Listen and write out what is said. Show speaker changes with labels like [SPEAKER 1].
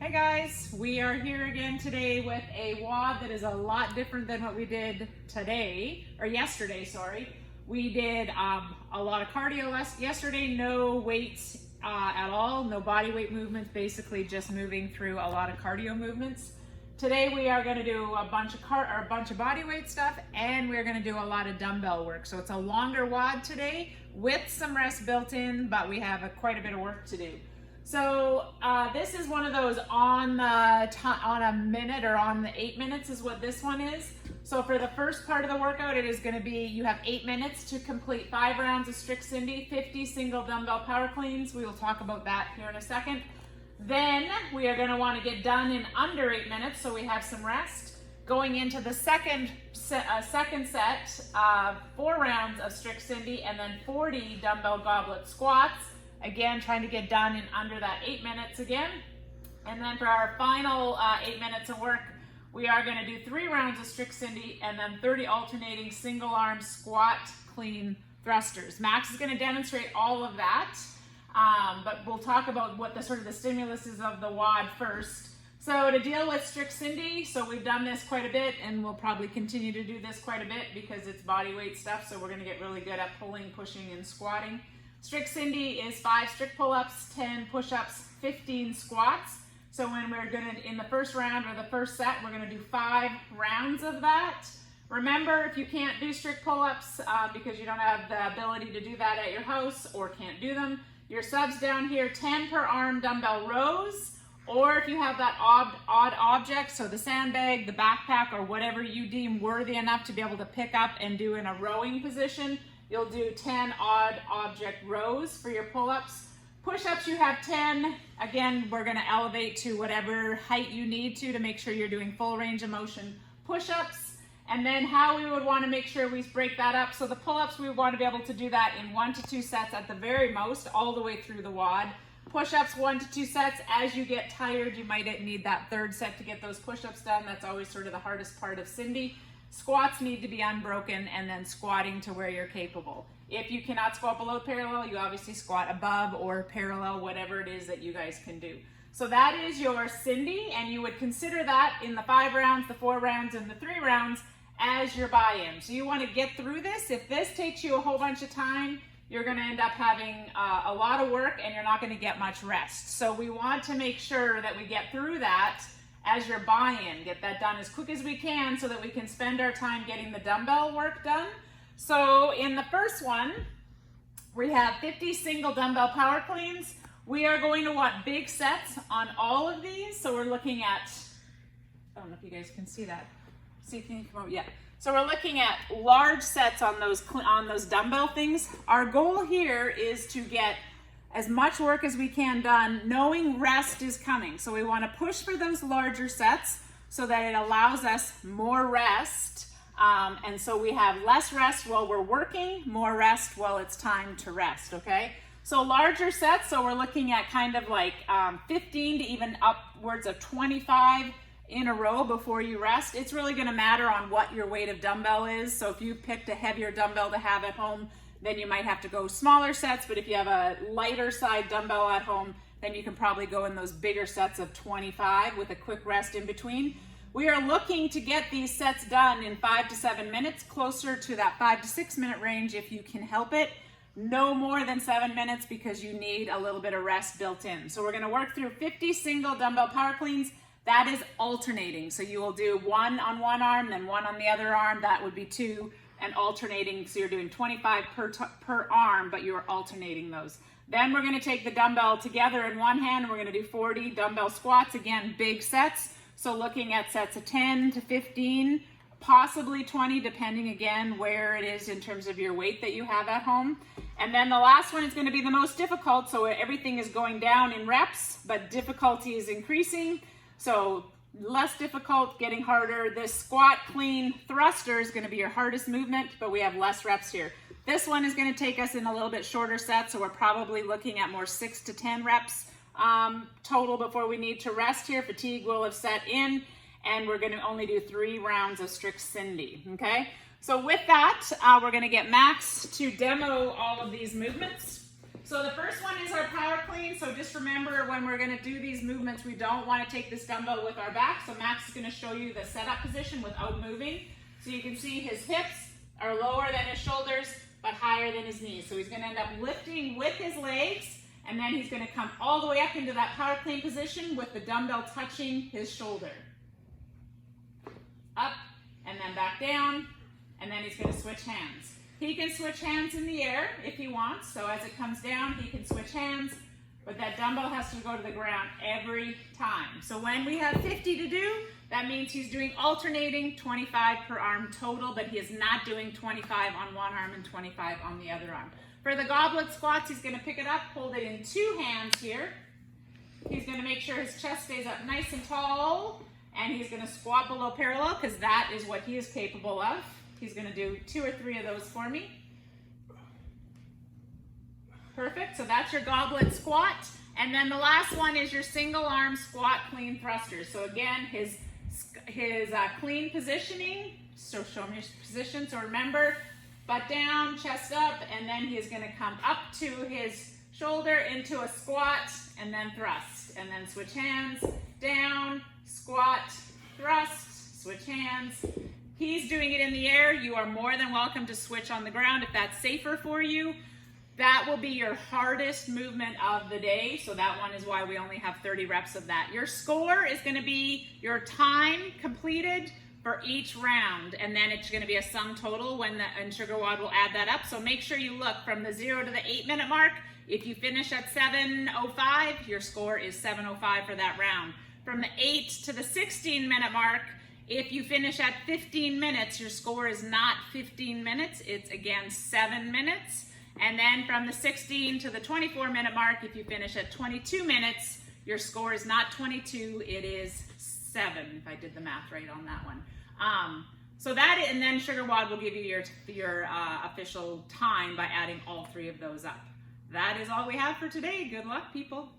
[SPEAKER 1] Hey guys, we are here again today with a WOD that is a lot different than what we did yesterday, sorry. We did a lot of cardio yesterday, no weights at all, no body weight movements, basically just moving through a lot of cardio movements. Today we are going to do a bunch of body weight stuff, and we're going to do a lot of dumbbell work. So it's a longer WOD today with some rest built in, but we have quite a bit of work to do. So this is one of those on a minute or on the 8 minutes is what this one is. So for the first part of the workout, it is going to be, you have 8 minutes to complete 5 rounds of strict Cindy, 50 single dumbbell power cleans. We will talk about that here in a second. Then we are going to want to get done in under 8 minutes, so we have some rest. Going into the second set, 4 rounds of strict Cindy, and then 40 dumbbell goblet squats. Again, trying to get done in under that 8 minutes again. And then for our final 8 minutes of work, we are going to do 3 rounds of strict Cindy and then 30 alternating single arm squat clean thrusters. Max is going to demonstrate all of that, but we'll talk about what the stimulus is of the WOD first. So to deal with strict Cindy, so we've done this quite a bit, and we'll probably continue to do this quite a bit because it's body weight stuff, so we're going to get really good at pulling, pushing, and squatting. Strict Cindy is 5 strict pull-ups, 10 push-ups, 15 squats. So when we're gonna, in the first round or the first set, we're gonna do 5 rounds of that. Remember, if you can't do strict pull-ups because you don't have the ability to do that at your house or can't do them, your subs down here, 10 per arm dumbbell rows, or if you have that odd object, so the sandbag, the backpack, or whatever you deem worthy enough to be able to pick up and do in a rowing position, you'll do 10 odd object rows for your pull-ups. Push-ups, you have 10. Again, we're gonna elevate to whatever height you need to make sure you're doing full range of motion push-ups. And then how we would wanna make sure we break that up. So the pull-ups, we wanna be able to do that in 1 to 2 sets at the very most, all the way through the WOD. Push-ups, 1 to 2 sets. As you get tired, you might need that 3rd set to get those push-ups done. That's always sort of the hardest part of Cindy. Squats need to be unbroken, and then squatting to where you're capable. If you cannot squat below parallel, you obviously squat above or parallel, whatever it is that you guys can do. So that is your Cindy, and you would consider that in the 5 rounds, the 4 rounds, and the 3 rounds as your buy-in. So you want to get through this. If this takes you a whole bunch of time, you're going to end up having a lot of work, and you're not going to get much rest. So we want to make sure that we get through that as your buy-in, get that done as quick as we can so that we can spend our time getting the dumbbell work done. So in the first one, we have 50 single dumbbell power cleans. We are going to want big sets on all of these. So we're looking at, I don't know if you guys can see that. See, can you come over? Yeah. So we're looking at large sets on those dumbbell things. Our goal here is to get as much work as we can done, knowing rest is coming. So we want to push for those larger sets so that it allows us more rest. And so we have less rest while we're working, more rest while it's time to rest, okay? So larger sets, so we're looking at kind of like 15 to even upwards of 25 in a row before you rest. It's really gonna matter on what your weight of dumbbell is. So if you picked a heavier dumbbell to have at home, then you might have to go smaller sets, but if you have a lighter side dumbbell at home, then you can probably go in those bigger sets of 25 with a quick rest in between. We are looking to get these sets done in 5 to 7 minutes, closer to that 5 to 6 minute range if you can help it. No more than 7 minutes because you need a little bit of rest built in. So we're gonna work through 50 single dumbbell power cleans. That is alternating. So you will do 1 on one arm, then 1 on the other arm. That would be 2. And alternating, so you're doing 25 per arm, but you're alternating those. Then we're gonna take the dumbbell together in one hand, and we're gonna do 40 dumbbell squats, again, big sets. So looking at sets of 10 to 15, possibly 20, depending again where it is in terms of your weight that you have at home. And then the last one is gonna be the most difficult, so everything is going down in reps, but difficulty is increasing. So less difficult, getting harder. This squat clean thruster is going to be your hardest movement, but we have less reps here. This one is going to take us in a little bit shorter set, so we're probably looking at more 6 to 10 reps total before we need to rest here. Fatigue will have set in, and we're going to only do 3 rounds of strict Cindy, okay? So with that, we're going to get Max to demo all of these movements. So the first one is our power clean. So just remember, when we're gonna do these movements, we don't wanna take this dumbbell with our back. So Max is gonna show you the setup position without moving. So you can see his hips are lower than his shoulders, but higher than his knees. So he's gonna end up lifting with his legs, and then he's gonna come all the way up into that power clean position with the dumbbell touching his shoulder. Up, and then back down, and then he's gonna switch hands. He can switch hands in the air if he wants, so as it comes down, he can switch hands, but that dumbbell has to go to the ground every time. So when we have 50 to do, that means he's doing alternating 25 per arm total, but he is not doing 25 on one arm and 25 on the other arm. For the goblet squats, he's gonna pick it up, hold it in two hands here. He's gonna make sure his chest stays up nice and tall, and he's gonna squat below parallel, because that is what he is capable of. He's gonna do 2 or 3 of those for me. Perfect, so that's your goblet squat. And then the last one is your single arm squat clean thrusters. So again, his clean positioning, so show me his position. So remember, butt down, chest up, and then he's gonna come up to his shoulder into a squat, and then thrust. And then switch hands, down, squat, thrust, switch hands. He's doing it in the air. You are more than welcome to switch on the ground if that's safer for you. That will be your hardest movement of the day. So that one is why we only have 30 reps of that. Your score is gonna be your time completed for each round. And then it's gonna be a sum total and Sugar WOD will add that up. So make sure you look from the 0 to the 8 minute mark. If you finish at 7:05, your score is 7:05 for that round. From the 8 to the 16 minute mark, if you finish at 15 minutes, your score is not 15 minutes, it's again 7 minutes. And then from the 16 to the 24 minute mark, if you finish at 22 minutes, your score is not 22, it is 7, if I did the math right on that one. And then Sugar WOD will give you your official time by adding all 3 of those up. That is all we have for today. Good luck, people.